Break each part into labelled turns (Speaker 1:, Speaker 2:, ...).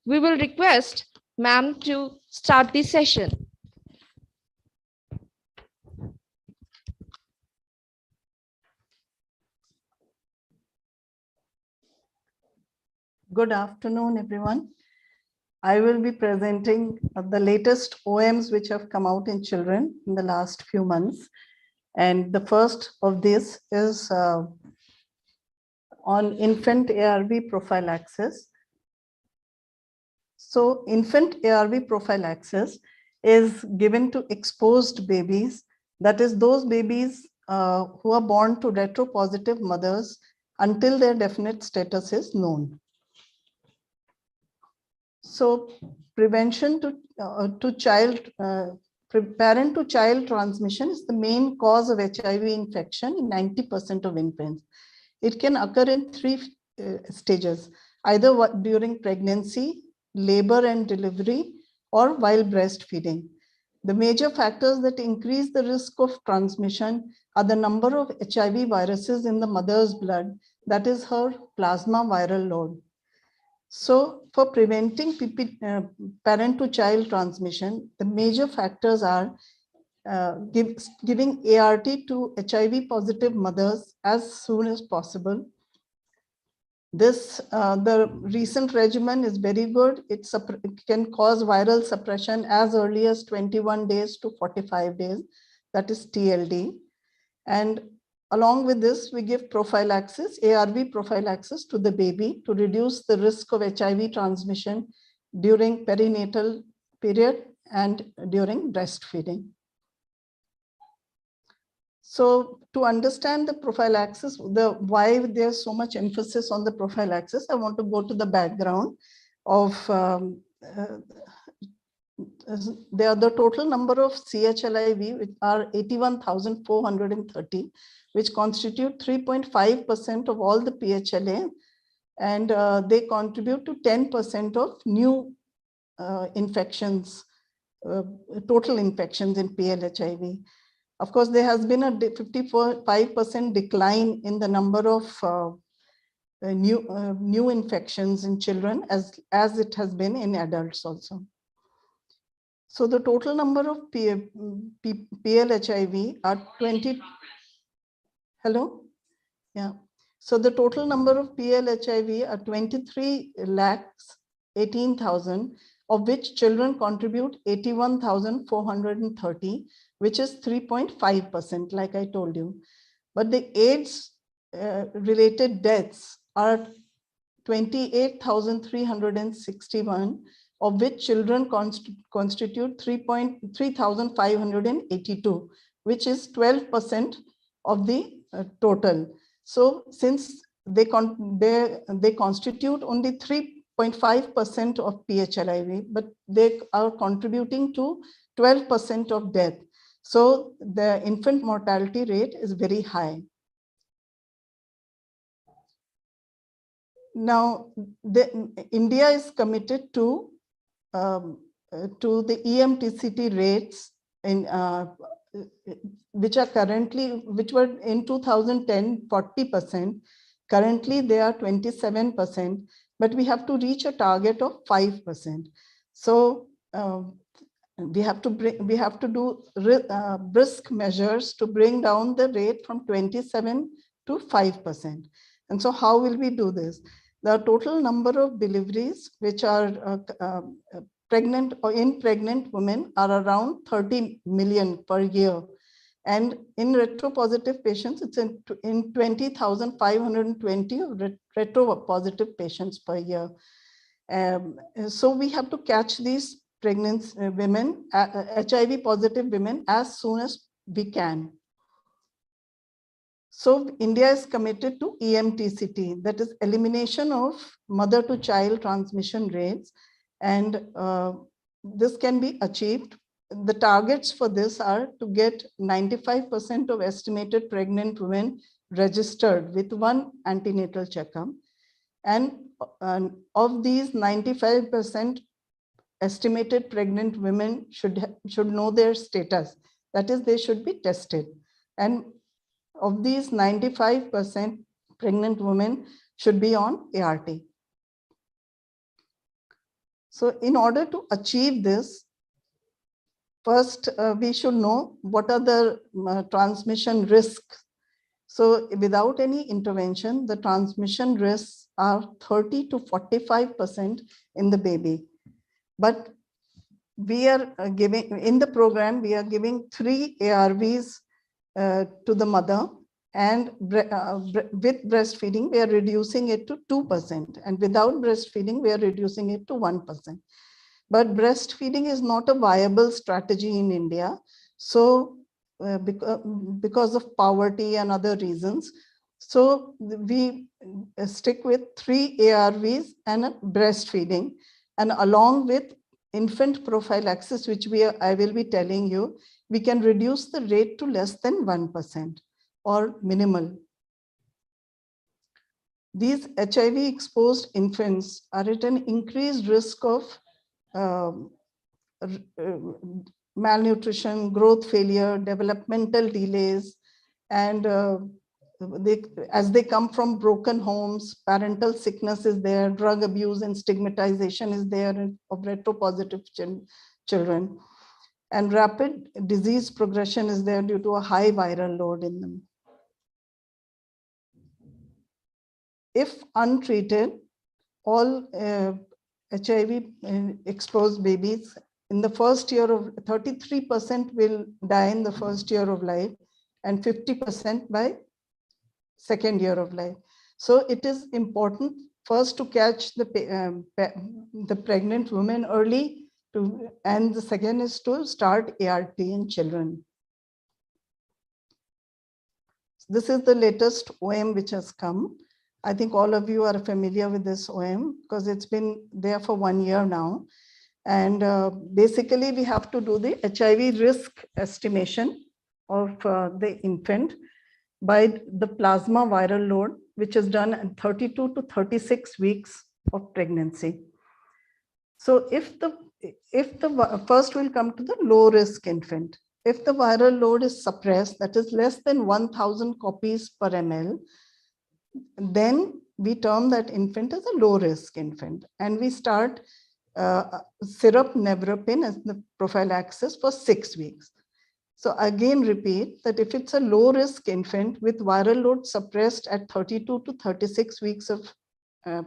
Speaker 1: We will request ma'am to start the session.
Speaker 2: Good afternoon, everyone. I will be presenting the latest OMs which have come out in children in the last few months. And the first of this is on infant ARV prophylaxis. So infant ARV prophylaxis is given to exposed babies, that is those babies who are born to retropositive mothers until their definite status is known. So prevention to parent to child transmission is the main cause of HIV infection in 90% of infants. It can occur in three stages, either during pregnancy, labor and delivery, or while breastfeeding. The major factors that increase the risk of transmission are the number of HIV viruses in the mother's blood, that is her plasma viral load. So for preventing parent-to-child transmission, the major factors are giving ART to HIV-positive mothers as soon as possible. The recent regimen is very good. It can cause viral suppression as early as 21 days to 45 days, that is TLD. And along with this, we give prophylaxis, ARV prophylaxis to the baby to reduce the risk of HIV transmission during perinatal period and during breastfeeding. So to understand the prophylaxis, why there's so much emphasis on the prophylaxis, I want to go to the background of the total number of CLHIV, which are 81,430, which constitute 3.5% of all the PHLA, and they contribute to 10% of new infections, total infections in PLHIV. Of course, there has been a 55% decline in the number of new infections in children as it has been in adults also. So the total number of PLHIV are 20. Hello? Yeah. So the total number of PLHIV are 23,18,000, of which children contribute 81,430, which is 3.5%, like I told you. But the AIDS related deaths are 28,361, of which children constitute 3,582, which is 12% of the total. So since they constitute only 3.5% of PHLIV, but they are contributing to 12% of death. So the infant mortality rate is very high. Now, India is committed to the EMTCT rates in which were in 2010 40%. Currently, they are 27%, but we have to reach a target of 5%. So we have to do brisk measures to bring down the rate from 27 to 5%. And so how will we do this? The total number of deliveries which are pregnant or in pregnant women are around 30 million per year. And in retropositive patients, it's in 20,520 retropositive patients per year. So we have to catch these pregnant women, HIV positive women, as soon as we can. So India is committed to EMTCT, that is elimination of mother to child transmission rates. And this can be achieved. The targets for this are to get 95% of estimated pregnant women registered with one antenatal checkup. And of these 95% estimated pregnant women should know their status. That is, they should be tested. And of these 95% pregnant women should be on ART. So in order to achieve this, first we should know what are the transmission risks. So without any intervention, the transmission risks are 30 to 45% in the baby. But we are giving, in the program, we are giving 3 ARVs to the mother, and with breastfeeding, we are reducing it to 2%, and without breastfeeding, we are reducing it to 1%. But breastfeeding is not a viable strategy in India. So because of poverty and other reasons, so we stick with 3 ARVs and breastfeeding, and along with infant prophylaxis, which I will be telling you, we can reduce the rate to less than 1% or minimal. These HIV exposed infants are at an increased risk of malnutrition, growth failure, developmental delays, and as they come from broken homes, parental sickness is there, drug abuse and stigmatization is there of retropositive children, and rapid disease progression is there due to a high viral load in them. If untreated, all HIV exposed babies in the first year of 33% will die in the first year of life, and 50% by second year of life. So it is important first to catch the pregnant women early, and the second is to start ART in children. This is the latest OM which has come. I think all of you are familiar with this OM because it's been there for 1 year now. And basically we have to do the HIV risk estimation of the infant by the plasma viral load, which is done in 32 to 36 weeks of pregnancy. So if the first we'll come to the low risk infant. If the viral load is suppressed, that is less than 1,000 copies per ml, then we term that infant as a low risk infant, and we start syrup nevirapine as the prophylaxis for 6 weeks. So again, repeat that if it's a low risk infant with viral load suppressed at 32 to 36 weeks of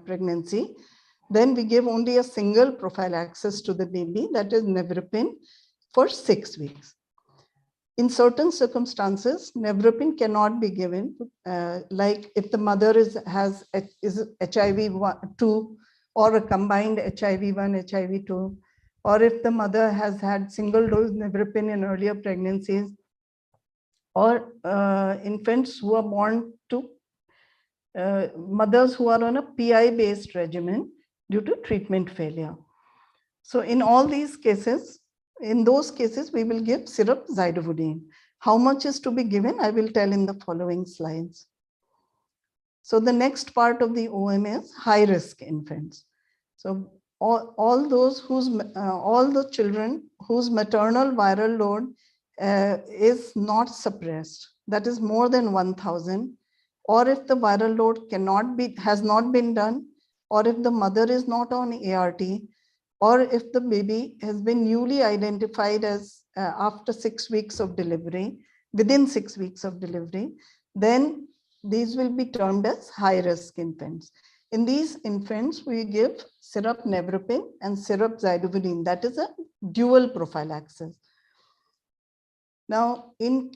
Speaker 2: pregnancy, then we give only a single prophylaxis to the baby, that is nevirapine, for 6 weeks. In certain circumstances, nevirapine cannot be given, like if the mother is HIV-2 or a combined HIV-1, HIV-2, or if the mother has had single dose nevirapine in earlier pregnancies, or infants who are born to mothers who are on a PI-based regimen due to treatment failure. So in all these cases, in those cases, we will give syrup zidovudine. How much is to be given, I will tell in the following slides. So the next part of the OM is high-risk infants. So all the children whose maternal viral load is not suppressed, that is more than 1,000, or if the viral load has not been done, or if the mother is not on ART, or if the baby has been newly identified as after 6 weeks of delivery, within 6 weeks of delivery, then these will be termed as high-risk infants. In these infants, we give syrup nevirapine and syrup zidovudine. That is a dual prophylaxis. Now, in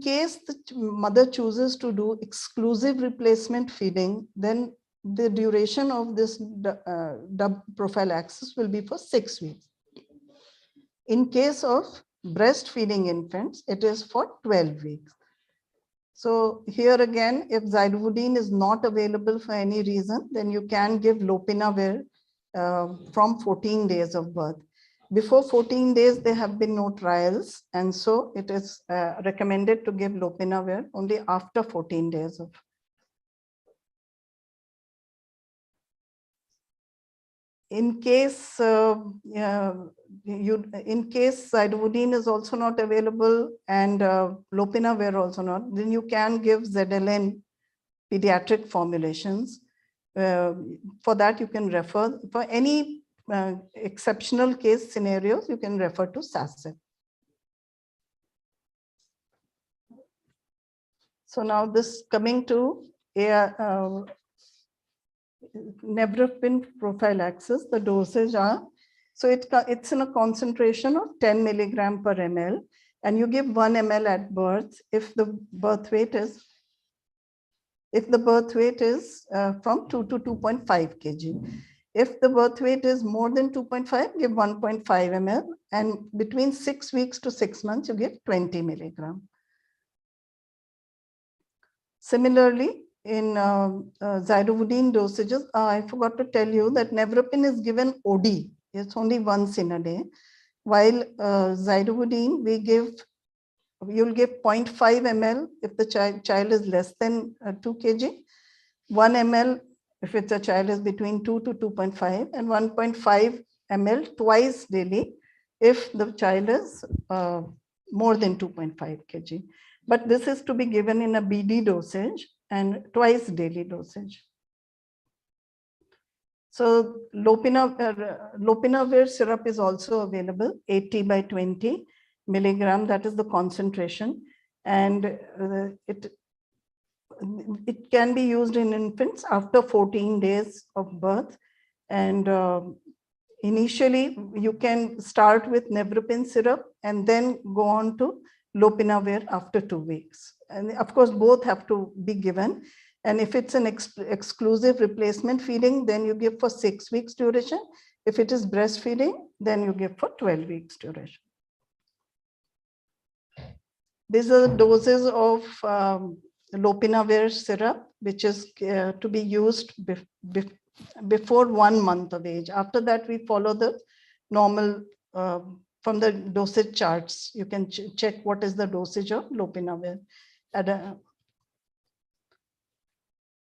Speaker 2: case the mother chooses to do exclusive replacement feeding, then the duration of this prophylaxis will be for 6 weeks. In case of breastfeeding infants, it is for 12 weeks. So here again, if zidovudine is not available for any reason, then you can give lopinavir from 14 days of birth. Before 14 days, there have been no trials, and so it is recommended to give lopinavir only after 14 days of. In case zidovudine is also not available and lopinavir also not, then you can give ZLN pediatric formulations. For that, you can refer for any exceptional case scenarios, you can refer to SACIP. So now this coming to nevirapine prophylaxis, the dosage are, so it's in a concentration of 10 milligram per ml, and you give 1 ml at birth if the birth weight is from 2 to 2.5 kg. If the birth weight is more than 2.5, give 1.5 ml, and between 6 weeks to 6 months, you give 20 milligram. Similarly, in zidovudine dosages, I forgot to tell you that nevirapine is given OD. It's only once in a day. While zidovudine, you'll give 0.5 ml if the child is less than 2 kg, 1 ml if it's a child is between 2 to 2.5, and 1.5 ml twice daily if the child is more than 2.5 kg. But this is to be given in a BD dosage and twice daily dosage. So lopinavir syrup is also available, 80 by 20 milligram, that is the concentration. And it can be used in infants after 14 days of birth. And initially, you can start with nevirapine syrup and then go on to lopinavir after 2 weeks. And of course, both have to be given. And if it's an exclusive replacement feeding, then you give for 6 weeks duration. If it is breastfeeding, then you give for 12 weeks duration. These are the doses of lopinavir syrup, which is to be used before 1 month of age. After that, we follow the normal from the dosage charts. You can check what is the dosage of lopinavir.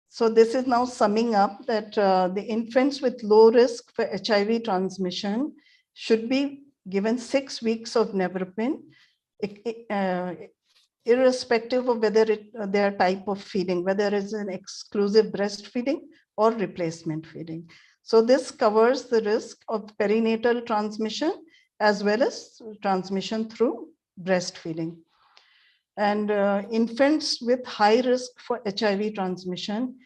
Speaker 2: So this is now summing up that the infants with low risk for HIV transmission should be given 6 weeks of nevirapine, irrespective of whether their type of feeding, whether it's an exclusive breastfeeding or replacement feeding. So this covers the risk of perinatal transmission as well as transmission through breastfeeding. And infants with high risk for HIV transmission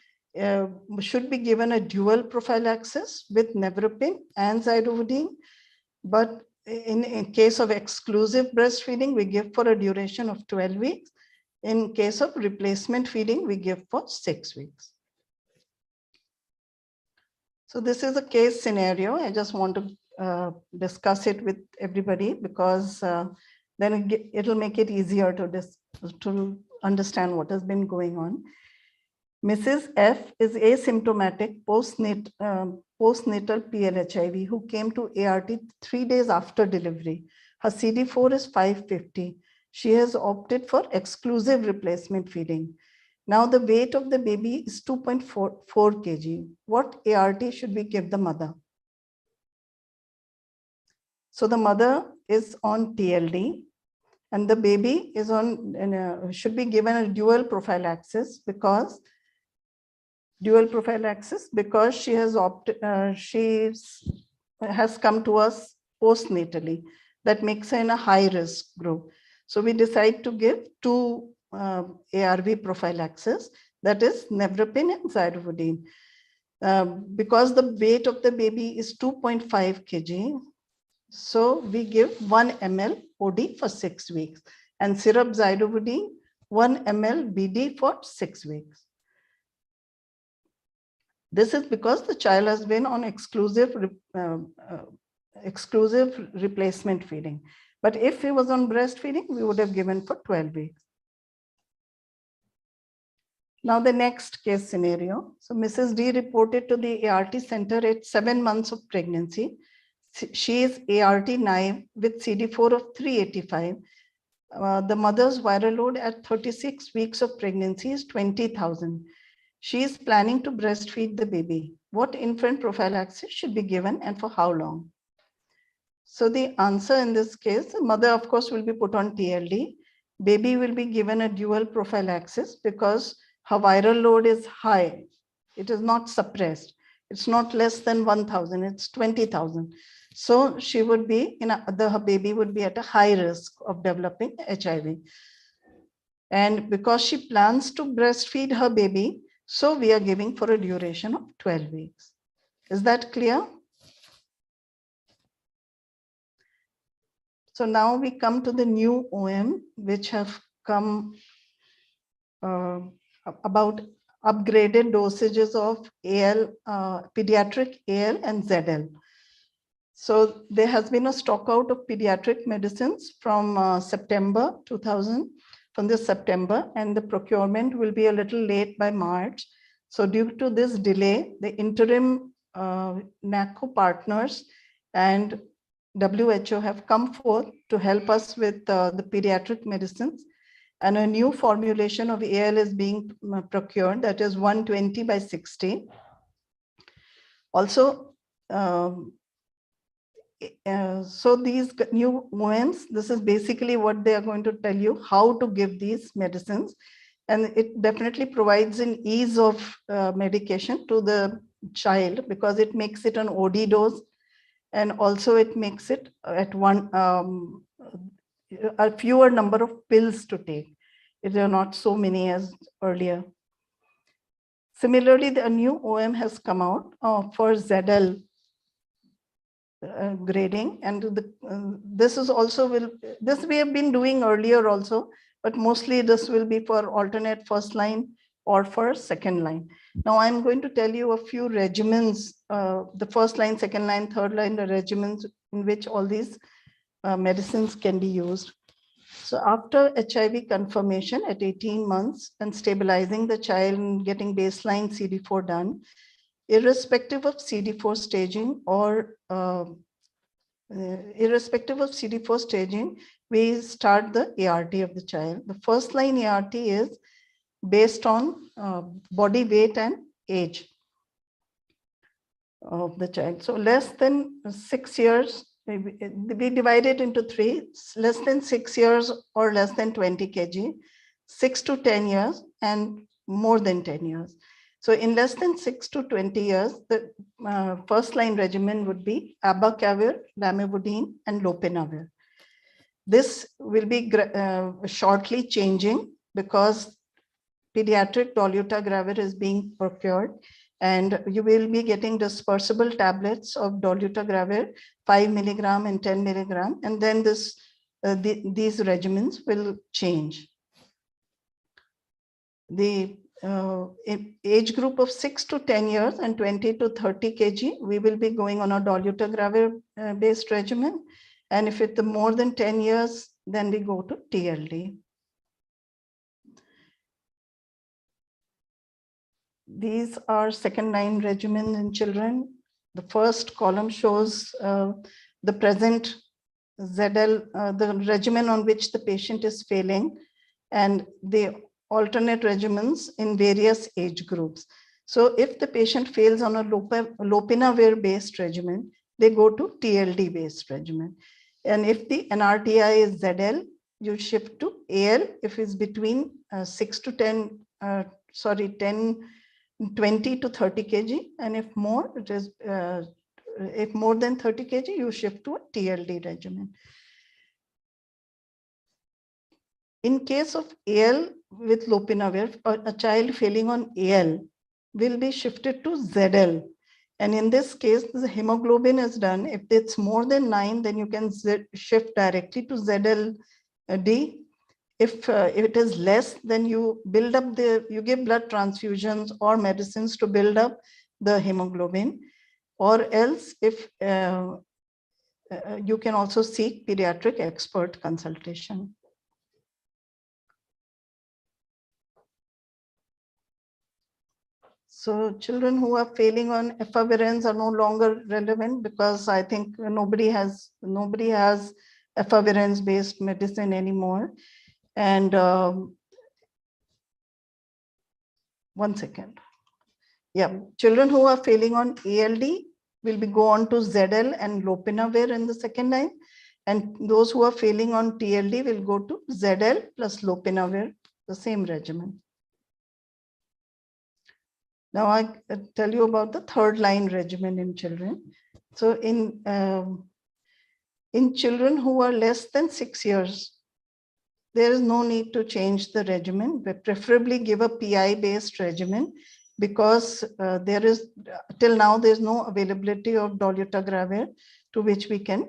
Speaker 2: should be given a dual prophylaxis with nevirapine and zidovudine. But in case of exclusive breastfeeding, we give for a duration of 12 weeks. In case of replacement feeding, we give for 6 weeks. So this is a case scenario. I just want to discuss it with everybody because then it'll make it easier to understand what has been going on. Mrs. F is asymptomatic postnatal PLHIV who came to ART 3 days after delivery. Her CD4 is 550. She has opted for exclusive replacement feeding. Now the weight of the baby is 2.4 kg. What ART should we give the mother? So the mother is on TLD. And the baby is on should be given a dual prophylaxis because she has has come to us postnatally. That makes her in a high risk group. So we decide to give 2 ARV prophylaxis, that is nevirapine and zidovudine. Because the weight of the baby is 2.5 kg, so we give 1 ml OD for 6 weeks and syrup zidovudine 1 ml BD for 6 weeks. This is because the child has been on exclusive replacement feeding. But if he was on breastfeeding, we would have given for 12 weeks. Now the next case scenario. So Mrs. D reported to the ART center at 7 months of pregnancy. She is ART naive with CD4 of 385. The mother's viral load at 36 weeks of pregnancy is 20,000. She is planning to breastfeed the baby. What infant prophylaxis should be given and for how long? So the answer in this case, the mother of course will be put on TLD. Baby will be given a dual prophylaxis because her viral load is high. It is not suppressed. It's not less than 1,000, it's 20,000. So she would be, her baby would be at a high risk of developing HIV. And because she plans to breastfeed her baby, so we are giving for a duration of 12 weeks. Is that clear? So now we come to the new OM, which have come about upgraded dosages of AL, pediatric AL and ZL. So there has been a stock out of pediatric medicines from September 2000, from this September, and the procurement will be a little late by March. So due to this delay, the interim NACO partners and WHO have come forth to help us with the pediatric medicines, and a new formulation of AL is being procured, that is 120 by 60. Also, so these new OMs, this is basically what they are going to tell you, how to give these medicines. And it definitely provides an ease of medication to the child, because it makes it an OD dose. And also it makes it at a fewer number of pills to take. There are not so many as earlier. Similarly, the new OM has come out for ZL grading, and this is also this we have been doing earlier also, but mostly this will be for alternate first line or for second line. Now I'm going to tell you a few regimens, the first line, second line, third line, the regimens in which all these medicines can be used. So after HIV confirmation at 18 months and stabilizing the child and getting baseline CD4 done, irrespective of CD4 staging or we start the ART of the child. The first line ART is based on body weight and age of the child. So less than 6 years, we divide it into three: less than 6 years or less than 20 kg, 6 to 10 years, and more than 10 years. So in less than 6 to 20 years, the first line regimen would be abacavir, lamivudine, and lopinavir. This will be shortly changing because pediatric dolutegravir is being procured, and you will be getting dispersible tablets of dolutegravir, 5 milligram and 10 milligram, and then these regimens will change. The age group of 6 to 10 years and 20 to 30 kg, we will be going on a dolutegravir based regimen. And if it's more than 10 years, then we go to TLD. These are second line regimens in children. The first column shows the present ZL, the regimen on which the patient is failing, and the alternate regimens in various age groups. So if the patient fails on a lopinavir based regimen, they go to TLD based regimen. And if the NRTI is ZL, you shift to AL if it's between 20 to 30 kg, and if more, it is if more than 30 kg, you shift to a TLD regimen. In case of AL with lopinavir, a child failing on AL will be shifted to ZL. And in this case, the hemoglobin is done. If it's more than 9, then you can shift directly to ZLD. If it is less, then you build up you give blood transfusions or medicines to build up the hemoglobin, or else if you can also seek pediatric expert consultation. So children who are failing on efavirenz are no longer relevant, because I think nobody has efavirenz based medicine anymore. And one second. Yeah, children who are failing on ALD will go on to ZL and lopinavir in the second line. And those who are failing on TLD will go to ZL plus lopinavir, the same regimen. Now I tell you about the third line regimen in children. So in children who are less than 6 years, there is no need to change the regimen, but preferably give a PI based regimen, because there is till now there's no availability of dolutegravir to which we can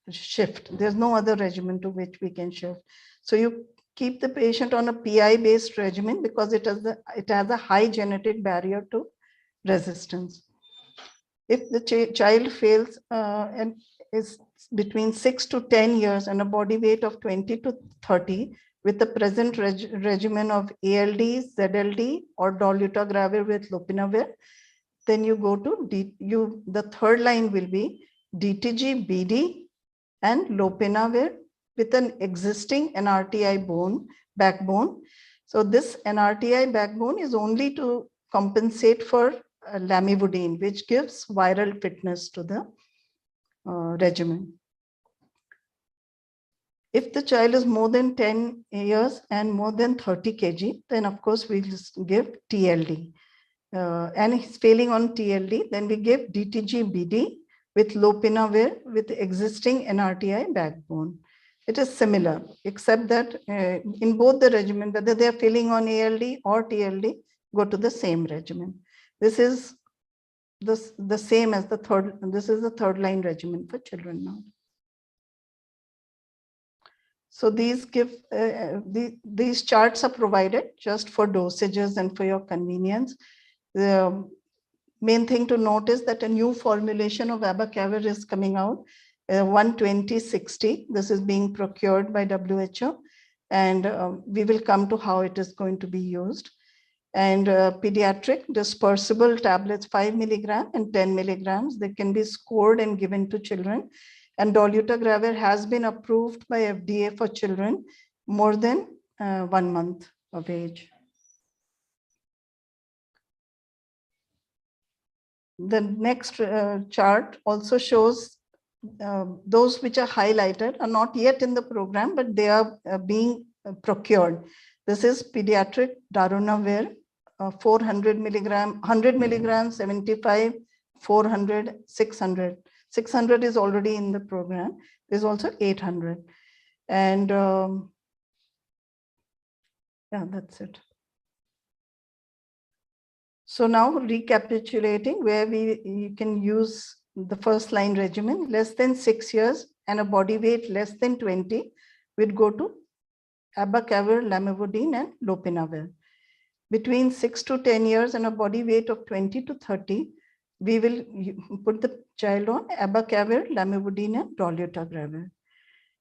Speaker 2: shift. There's no other regimen to which we can shift. So you keep the patient on a PI based regimen because it has a high genetic barrier to resistance. If the child fails and is between 6 to 10 years and a body weight of 20 to 30, with the present regimen of ALD, ZLD, or dolutegravir with lopinavir, then you go to the third line will be DTG, BD, and lopinavir with an existing NRTI backbone. So this NRTI backbone is only to compensate for lamivudine, which gives viral fitness to the regimen. If the child is more than 10 years and more than 30 kg, then of course we'll give TLD. And he's failing on TLD, then we give DTG BD with lopinavir with existing NRTI backbone. It is similar, except that in both the regimen, whether they are failing on ALD or TLD, go to the same regimen. This is the same as the third. This is the third line regimen for children now. So these these charts are provided just for dosages and for your convenience. The main thing to note is that a new formulation of abacavir is coming out, 120/60. This is being procured by WHO, and we will come to how it is going to be used. And pediatric dispersible tablets, 5 milligram and 10 milligrams, they can be scored and given to children. And dolutegravir has been approved by FDA for children more than 1 month of age. The next chart also shows those which are highlighted are not yet in the program, but they are being procured. This is pediatric darunavir, 400 milligram, 100 milligrams, 75, 400, 600. 600 is already in the program. There's also 800. And yeah, that's it. So now recapitulating where you can use the first line regimen, less than 6 years and a body weight less than 20, we'd go to abacavir, lamivudine, and lopinavir. Between 6 to 10 years and a body weight of 20 to 30, we will put the child on abacavir, lamivudine, and dolutegravir.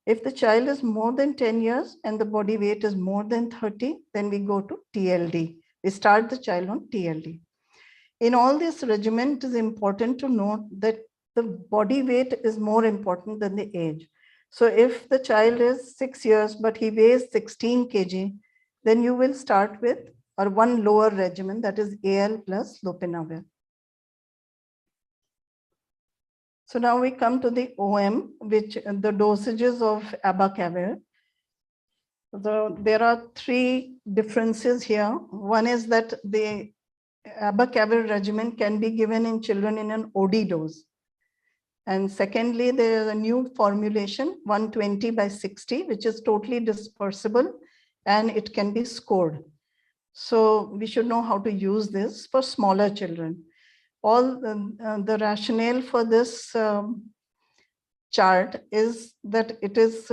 Speaker 2: If the child is more than 10 years and the body weight is more than 30, then we go to TLD. We start the child on TLD. In all this regimen, it is important to note that the body weight is more important than the age. So if the child is 6 years, but he weighs 16 kg, then you will start with one lower regimen, that is AL plus lopinavir. So now we come to the OM, which the dosages of abacavir. So there are 3 differences here. One is that the abacavir regimen can be given in children in an OD dose. And secondly, there is a new formulation, 120/60, which is totally dispersible and it can be scored. So we should know how to use this for smaller children. All the rationale for this chart is that it is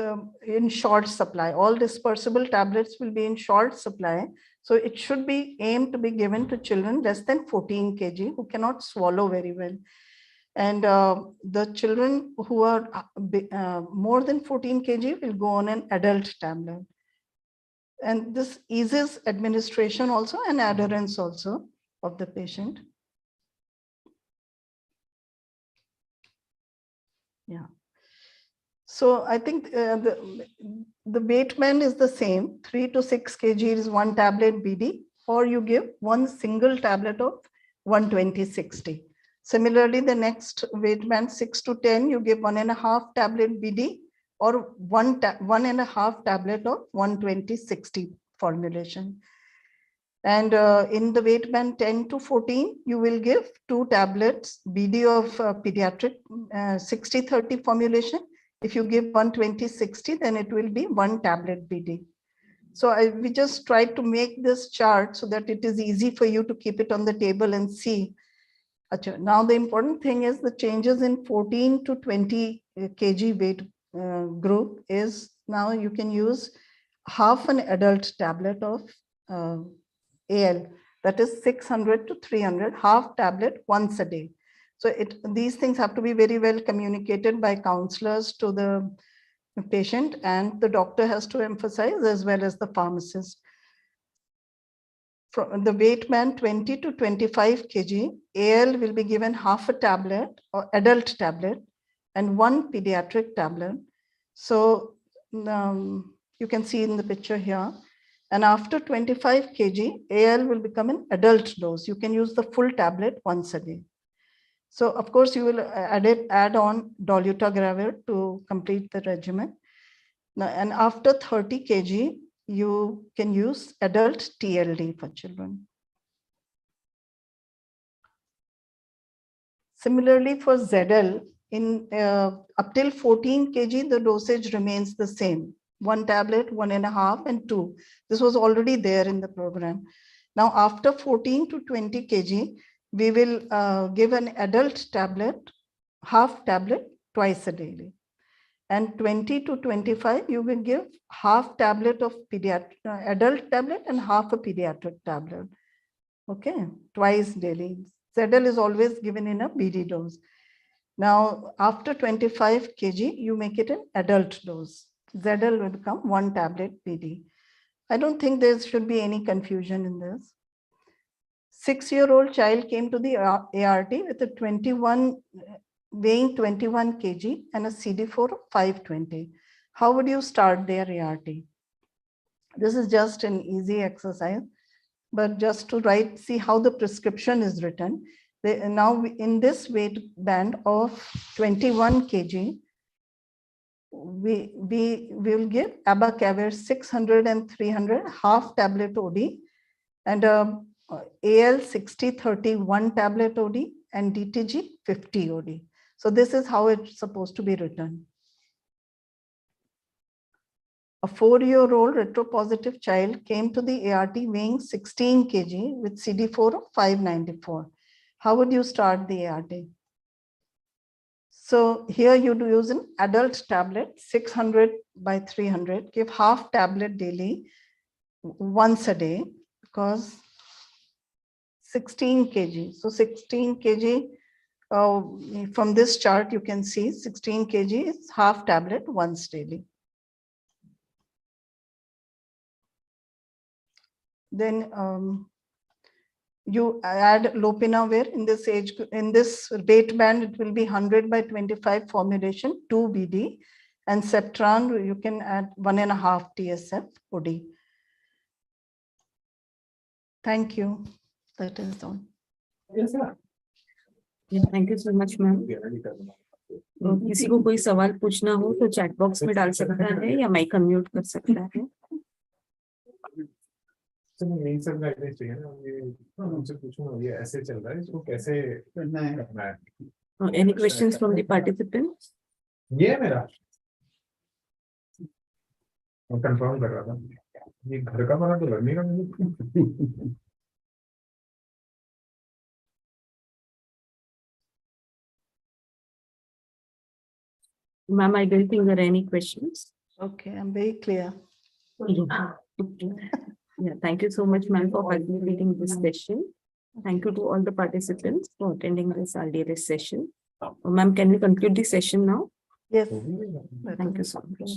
Speaker 2: in short supply. All dispersible tablets will be in short supply. So it should be aimed to be given to children less than 14 kg who cannot swallow very well. And the children who are more than 14 kg will go on an adult tablet. And this eases administration also and adherence also of the patient. Yeah. So I think the weight band is the same. 3 to 6 kg is 1 tablet BD, or you give 1 single tablet of 120/60. Similarly, the next weight band 6 to 10, you give 1.5 tablet BD or 1.5 tablet of 120/60 formulation. And in the weight band 10 to 14, you will give 2 tablets, BD of pediatric 60-30 formulation. If you give 120-60, then it will be 1 tablet BD. So we just tried to make this chart so that it is easy for you to keep it on the table and see. Now the important thing is the changes in 14 to 20 kg weight group is now you can use half an adult tablet of AL, that is 600 to 300, half tablet once a day. So these things have to be very well communicated by counselors to the patient, and the doctor has to emphasize as well as the pharmacist. From the weight band 20 to 25 kg, AL will be given half a tablet or adult tablet and 1 pediatric tablet. So you can see in the picture here. And after 25 kg, AL will become an adult dose. You can use the full tablet once a day. So of course, you will add on dolutegravir to complete the regimen. Now, and after 30 kg, you can use adult TLD for children. Similarly, for ZL, in up till 14 kg, the dosage remains the same. 1 tablet, 1.5, and 2. This was already there in the program. Now, after 14 to 20 kg, we will give an adult tablet, half tablet, twice a day. And 20 to 25, you will give half tablet of adult tablet and half a pediatric tablet. Okay, twice daily. ZL is always given in a BD dose. Now, after 25 kg, you make it an adult dose. ZL will become 1 tablet BD. I don't think there should be any confusion in this. 6-year-old child came to the ART with a weighing 21 kg and a CD4 of 520. How would you start their ART? This is just an easy exercise, but just to see how the prescription is written. Now in this weight band of 21 kg, we will give abacavir 600 and 300 half tablet OD and AL 60-30 1 tablet OD and DTG 50 OD. So this is how it's supposed to be written. A 4-year-old retropositive child came to the ART weighing 16 kg with CD4 of 594. How would you start the ART? So here you do use an adult tablet, 600 by 300, give half tablet daily, once a day, because 16 kg. So 16 kg, from this chart, you can see 16 kg is half tablet once daily. Then you add lopinavir in this weight band, it will be 100 by 25 formulation, 2 BD, and Septran, you can add 1.5 TSF OD. Thank you. That is all.
Speaker 3: Yes, sir. Yeah, thank you so much, ma'am. किसी को कोई सवाल पूछना हो तो chat box में डाल सकता है या माइक अनम्यूट कर सकता है.
Speaker 4: नहीं सब गाइडेंस चाहिए ना, ये उनसे पूछूंगा ये ऐसे चल रहा है, इसको कैसे करना है.
Speaker 3: Any questions from the participants?
Speaker 4: ये मेरा मैं कंफर्म कर रहा था, ये घर का बना तो लग नहीं रहा मुझे.
Speaker 3: Ma'am, I don't think there are any questions.
Speaker 2: Okay, I'm very clear.
Speaker 3: Yeah, thank you so much, ma'am, for participating in this session. Thank you to all the participants for attending this RDLS session. Ma'am, can we conclude the session now?
Speaker 2: Yes.
Speaker 3: Thank you so much.